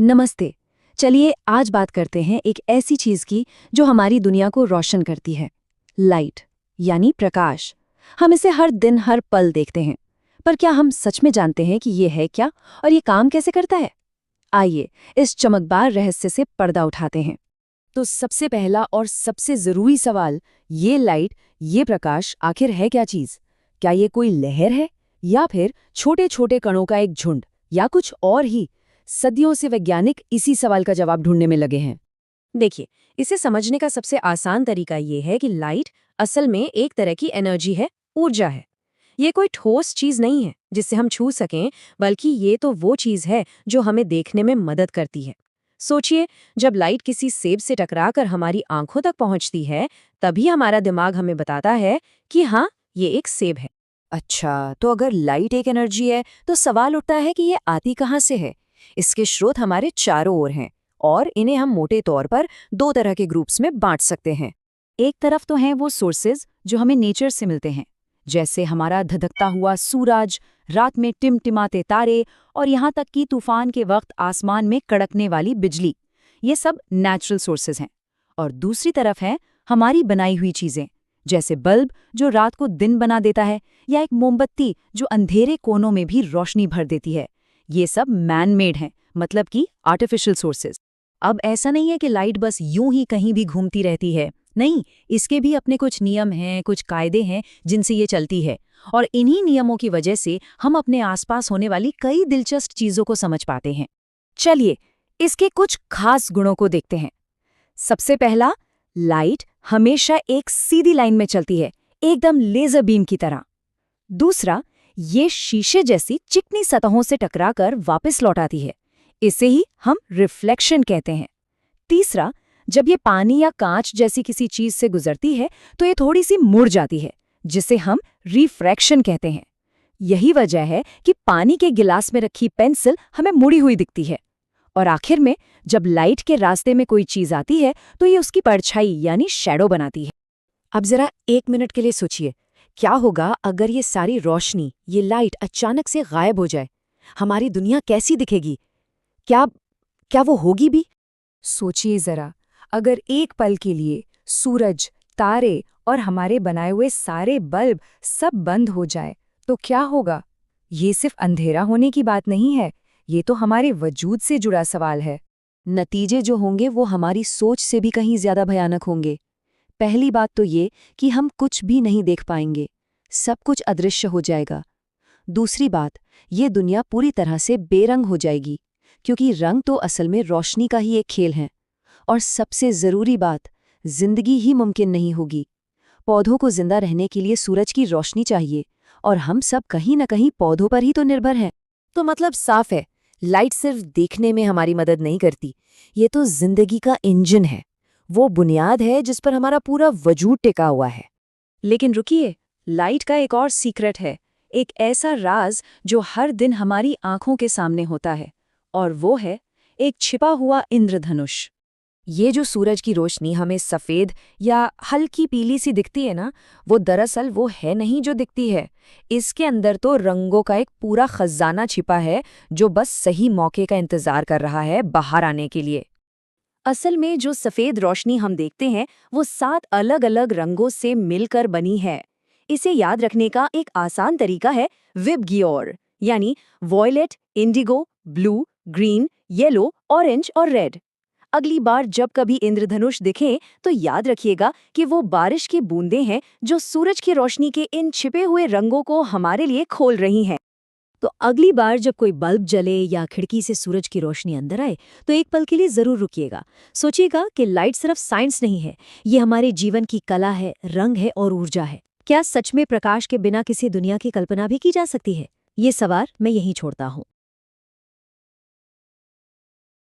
नमस्ते। चलिए आज बात करते हैं एक ऐसी चीज की जो हमारी दुनिया को रोशन करती है। लाइट यानी प्रकाश। हम इसे हर दिन हर पल देखते हैं, पर क्या हम सच में जानते हैं कि ये है क्या और ये काम कैसे करता है? आइए इस चमकदार रहस्य से पर्दा उठाते हैं। तो सबसे पहला और सबसे जरूरी सवाल, ये लाइट, ये प्रकाश आखिर है क्या चीज? क्या ये कोई लहर है या फिर छोटे छोटे कणों का एक झुंड या कुछ और ही? सदियों से वैज्ञानिक इसी सवाल का जवाब ढूंढने में लगे हैं। देखिए, इसे समझने का सबसे आसान तरीका ये है कि लाइट असल में एक तरह की एनर्जी है, ऊर्जा है। ये कोई ठोस चीज नहीं है जिससे हम छू सकें, बल्कि ये तो वो चीज है जो हमें देखने में मदद करती है। सोचिए, जब लाइट किसी सेब से टकराकर हमारी आंखों तक पहुंचती है, तभी हमारा दिमाग हमें बताता है कि हाँ, ये एक सेब है। अच्छा, तो अगर लाइट एक एनर्जी है तो सवाल उठता है कि ये आती कहाँ से है? इसके स्रोत हमारे चारों ओर हैं और इन्हें हम मोटे तौर पर दो तरह के ग्रुप्स में बांट सकते हैं। एक तरफ तो हैं वो सोर्सेज जो हमें नेचर से मिलते हैं, जैसे हमारा धधकता हुआ सूरज, रात में टिमटिमाते तारे और यहाँ तक कि तूफान के वक्त आसमान में कड़कने वाली बिजली। ये सब नेचुरल सोर्सेज हैं। और दूसरी तरफ है हमारी बनाई हुई चीजें, जैसे बल्ब जो रात को दिन बना देता है, या एक मोमबत्ती जो अंधेरे कोनों में भी रोशनी भर देती है। ये सब मैन मेड हैं, मतलब कि आर्टिफिशियल सोर्सेज। अब ऐसा नहीं है कि लाइट बस यूं ही कहीं भी घूमती रहती है। नहीं, इसके भी अपने कुछ नियम हैं, कुछ कायदे हैं जिनसे ये चलती है। और इन्हीं नियमों की वजह से हम अपने आसपास होने वाली कई दिलचस्प चीजों को समझ पाते हैं। चलिए, इसके कुछ खास गुणों को देखते हैं। सबसे पहला, लाइट हमेशा एक सीधी लाइन में चलती है, एकदम लेजर बीम की तरह। दूसरा, ये शीशे जैसी चिकनी सतहों से टकराकर वापस लौट आती है। इसे ही हम रिफ्लेक्शन कहते हैं। तीसरा, जब ये पानी या कांच जैसी किसी चीज से गुजरती है तो ये थोड़ी सी मुड़ जाती है, जिसे हम रिफ्रैक्शन कहते हैं। यही वजह है कि पानी के गिलास में रखी पेंसिल हमें मुड़ी हुई दिखती है। और आखिर में, जब लाइट के रास्ते में कोई चीज आती है तो ये उसकी परछाई यानी शैडो बनाती है। अब जरा एक मिनट के लिए सोचिए, क्या होगा अगर ये सारी रोशनी, ये लाइट अचानक से गायब हो जाए? हमारी दुनिया कैसी दिखेगी? क्या क्या वो होगी भी? सोचिए जरा, अगर एक पल के लिए सूरज, तारे और हमारे बनाए हुए सारे बल्ब सब बंद हो जाए तो क्या होगा? ये सिर्फ अंधेरा होने की बात नहीं है, ये तो हमारे वजूद से जुड़ा सवाल है। नतीजे जो होंगे वो हमारी सोच से भी कहीं ज्यादा भयानक होंगे। पहली बात तो ये कि हम कुछ भी नहीं देख पाएंगे, सब कुछ अदृश्य हो जाएगा। दूसरी बात, ये दुनिया पूरी तरह से बेरंग हो जाएगी, क्योंकि रंग तो असल में रोशनी का ही एक खेल है। और सबसे जरूरी बात, जिंदगी ही मुमकिन नहीं होगी। पौधों को जिंदा रहने के लिए सूरज की रोशनी चाहिए, और हम सब कहीं न कहीं पौधों पर ही तो निर्भर हैं। तो मतलब साफ है, लाइट सिर्फ देखने में हमारी मदद नहीं करती, ये तो जिंदगी का इंजन है, वो बुनियाद है जिस पर हमारा पूरा वजूद टिका हुआ है। लेकिन रुकिए, लाइट का एक और सीक्रेट है, एक ऐसा राज जो हर दिन हमारी आंखों के सामने होता है, और वो है एक छिपा हुआ इंद्रधनुष। ये जो सूरज की रोशनी हमें सफ़ेद या हल्की पीली सी दिखती है ना, वो दरअसल वो है नहीं जो दिखती है। इसके अंदर तो रंगों का एक पूरा खजाना छिपा है, जो बस सही मौके का इंतजार कर रहा है बाहर आने के लिए। असल में जो सफेद रोशनी हम देखते हैं वो 7 अलग-अलग रंगों से मिलकर बनी है। इसे याद रखने का एक आसान तरीका है विबगियोर, यानी violet, indigo, blue, green, yellow, orange और रेड। अगली बार जब कभी इंद्रधनुष दिखे तो याद रखिएगा कि वो बारिश की बूंदें हैं जो सूरज की रोशनी के इन छिपे हुए रंगों को हमारे लिए खोल रही हैं। तो अगली बार जब कोई बल्ब जले या खिड़की से सूरज की रोशनी अंदर आए तो एक पल के लिए जरूर रुकिएगा। सोचिएगा कि लाइट सिर्फ साइंस नहीं है, ये हमारे जीवन की कला है, रंग है और ऊर्जा है। क्या सच में प्रकाश के बिना किसी दुनिया की कल्पना भी की जा सकती है? ये सवाल मैं यहीं छोड़ता हूँ।